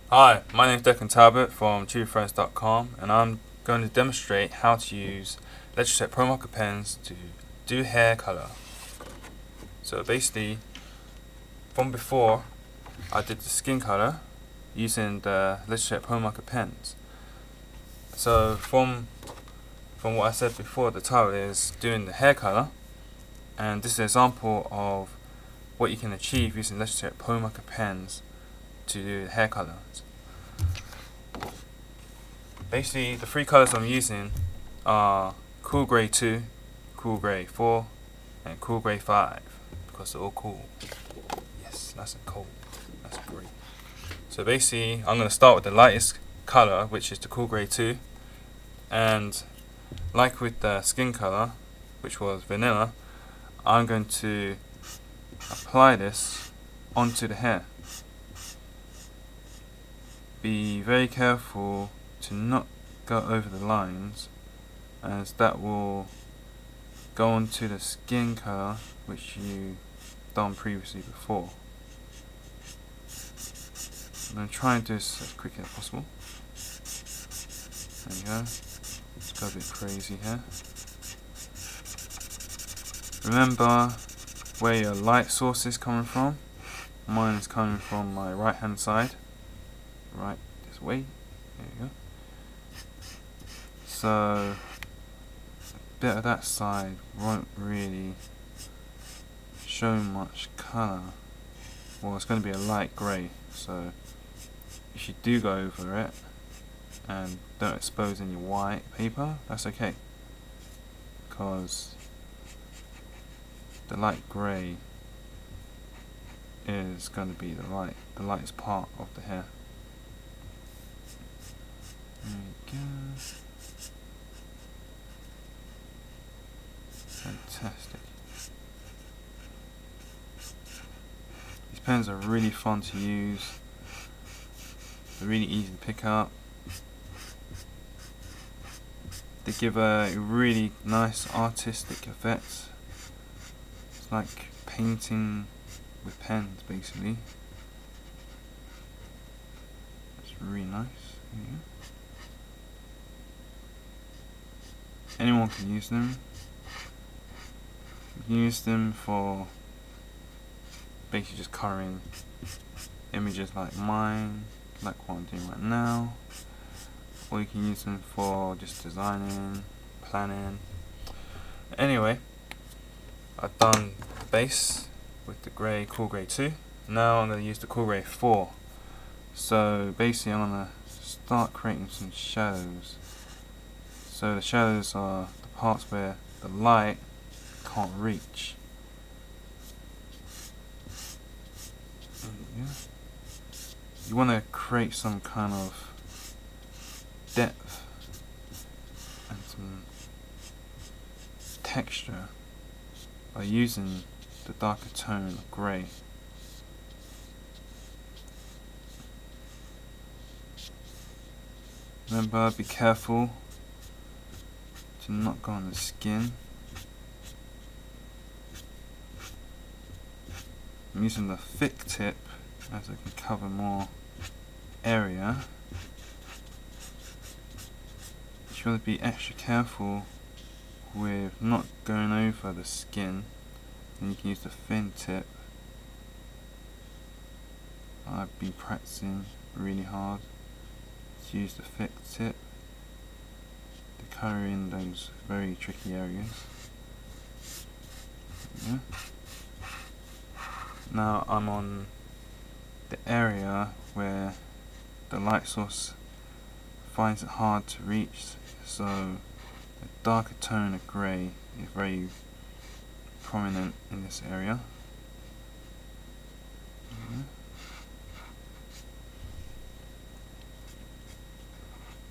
Hi, my name is Declan Talbot from Chibi and I'm going to demonstrate how to use Letraset Promarker pens to do hair colour. So basically, from before, I did the skin colour using the Letraset Promarker pens. So from what I said before, the title is doing the hair colour, and this is an example of what you can achieve using Letraset Promarker pens to do hair colours. Basically, the three colours I'm using are Cool Grey 2, Cool Grey 4, and Cool Grey 5, because they're all cool. Yes, nice and cold. That's great. So basically, I'm going to start with the lightest colour, which is the Cool Grey 2, and like with the skin colour, which was vanilla, I'm going to apply this onto the hair. Be very careful to not go over the lines, as that will go onto the skin colour which you done previously before. I'm going to try and do this as quickly as possible. There you go. Let's go a bit crazy here. Remember where your light source is coming from. Mine is coming from my right hand side. Right this way. There you go. So a bit of that side won't really show much colour. Well, it's going to be a light grey, so if you do go over it and don't expose any white paper, that's okay, because the light grey is going to be the lightest part of the hair. There we go. Fantastic. These pens are really fun to use. They're really easy to pick up. They give a really nice artistic effect. It's like painting with pens, basically. It's really nice. Yeah. Anyone can use them. You can use them for basically just colouring images like mine, like what I'm doing right now, or you can use them for just designing, planning. Anyway, I've done the base with the Cool Grey 2. Now I'm going to use the Cool Grey 4. So basically I'm going to start creating some shadows. So the shadows are the parts where the light can't reach. Yeah. You want to create some kind of depth and some texture by using the darker tone of grey. Remember, be careful to not go on the skin. I'm using the thick tip as I can cover more area. You want to be extra careful with not going over the skin, and you can use the thin tip. I've been practicing really hard to use the thick tip to colour in those very tricky areas. Yeah. Now I'm on the area where the light source finds it hard to reach, so a darker tone of grey is very prominent in this area.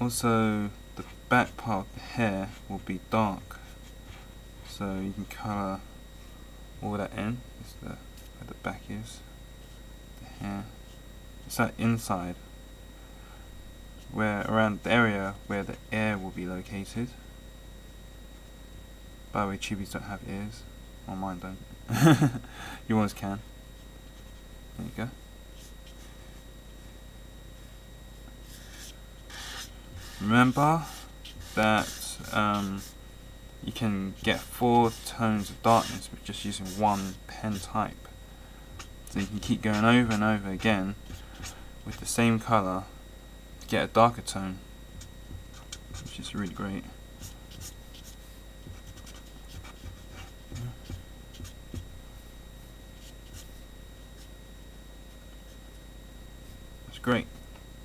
Also, the back part of the hair will be dark, so you can colour all that in. It's where the back is, the hair. It's that inside, where around the area where the ear will be located. By the way, Chibis don't have ears. Well, mine don't. Yours can. There you go. Remember that you can get 4 tones of darkness with just using one pen type. So you can keep going over and over again with the same colour to get a darker tone, which is really great. That's great.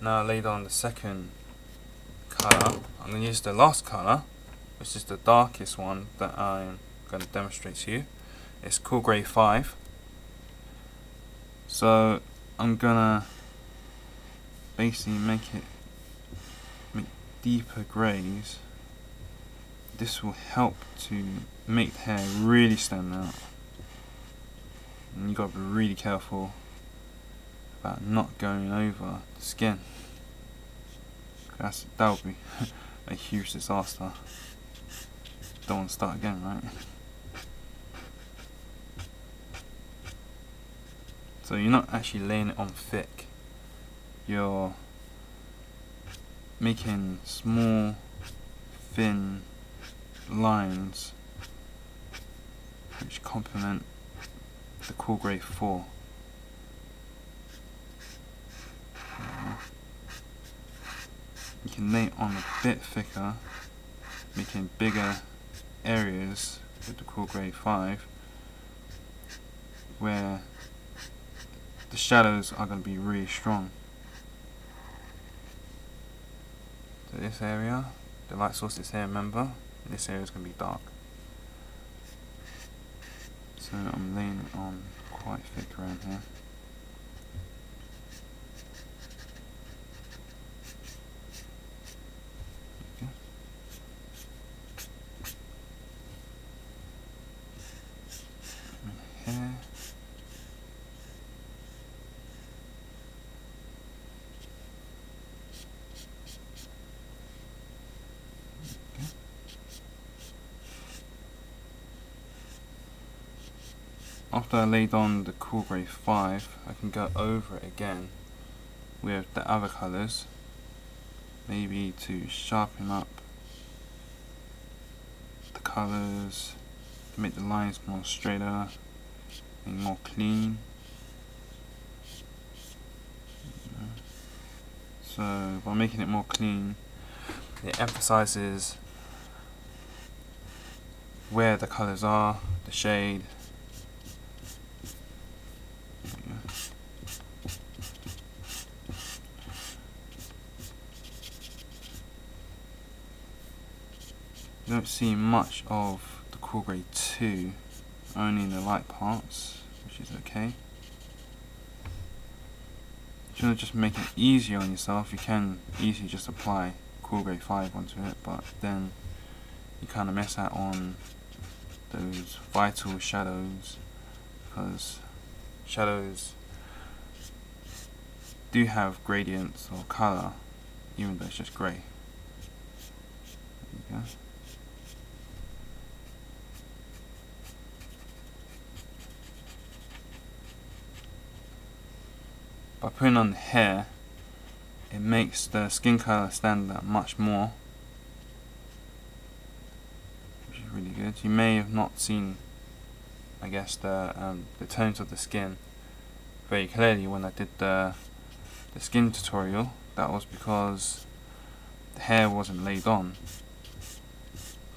Now I laid on the second colour. I'm going to use the last colour, which is the darkest one that I'm going to demonstrate to you. It's Cool Grey 5. So I'm going to basically make deeper greys. This will help to make the hair really stand out. And you've got to be really careful about not going over the skin. That would be a huge disaster. Don't want to start again, right? So you're not actually laying it on thick. You're making small, thin lines which complement the Cool Grey 4. You can lay it on a bit thicker, making bigger areas with the Cool Grey 5, where the shadows are going to be really strong. So this area, the light source is here, remember? This area is going to be dark. So I'm laying it on quite thick around here. Here. After I laid on the Cool Grey 5, I can go over it again with the other colours, maybe to sharpen up the colours, to make the lines more straighter and more clean. So by making it more clean, it emphasises where the colours are, the shade. You don't see much of the Cool Grey 2, only in the light parts, which is okay. If you want to just make it easier on yourself, you can easily just apply Cool Grey 5 onto it, but then you kind of miss out on those vital shadows, because shadows do have gradients or colour, even though it's just grey. There you go. By putting on the hair, it makes the skin colour stand out much more, which is really good. You may have not seen, I guess, the tones of the skin very clearly when I did the skin tutorial. That was because the hair wasn't laid on.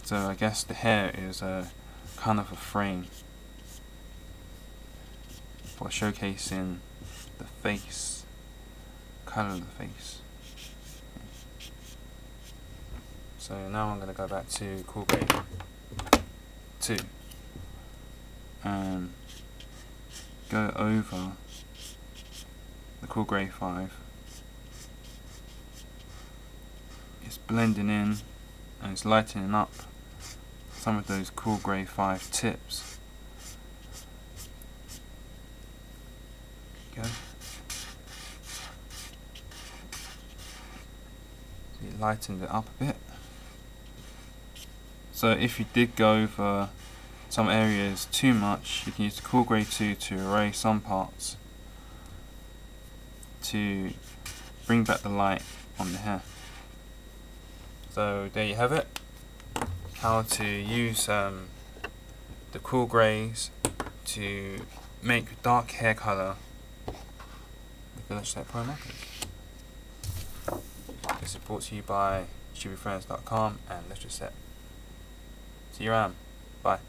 So I guess the hair is a kind of a frame for showcasing the face, colour of the face. So now I'm going to go back to Cool Grey 2 and go over the Cool Grey 5. It's blending in and it's lightening up some of those Cool Grey 5 tips. There you go. It lightened it up a bit. So if you did go over some areas too much, you can use the Cool Grey 2 to erase some parts to bring back the light on the hair. So there you have it, how to use the cool greys to make dark hair color with the Letraset Promarker. This is brought to you by ChibiFriends.com and Letraset. See you around. Bye.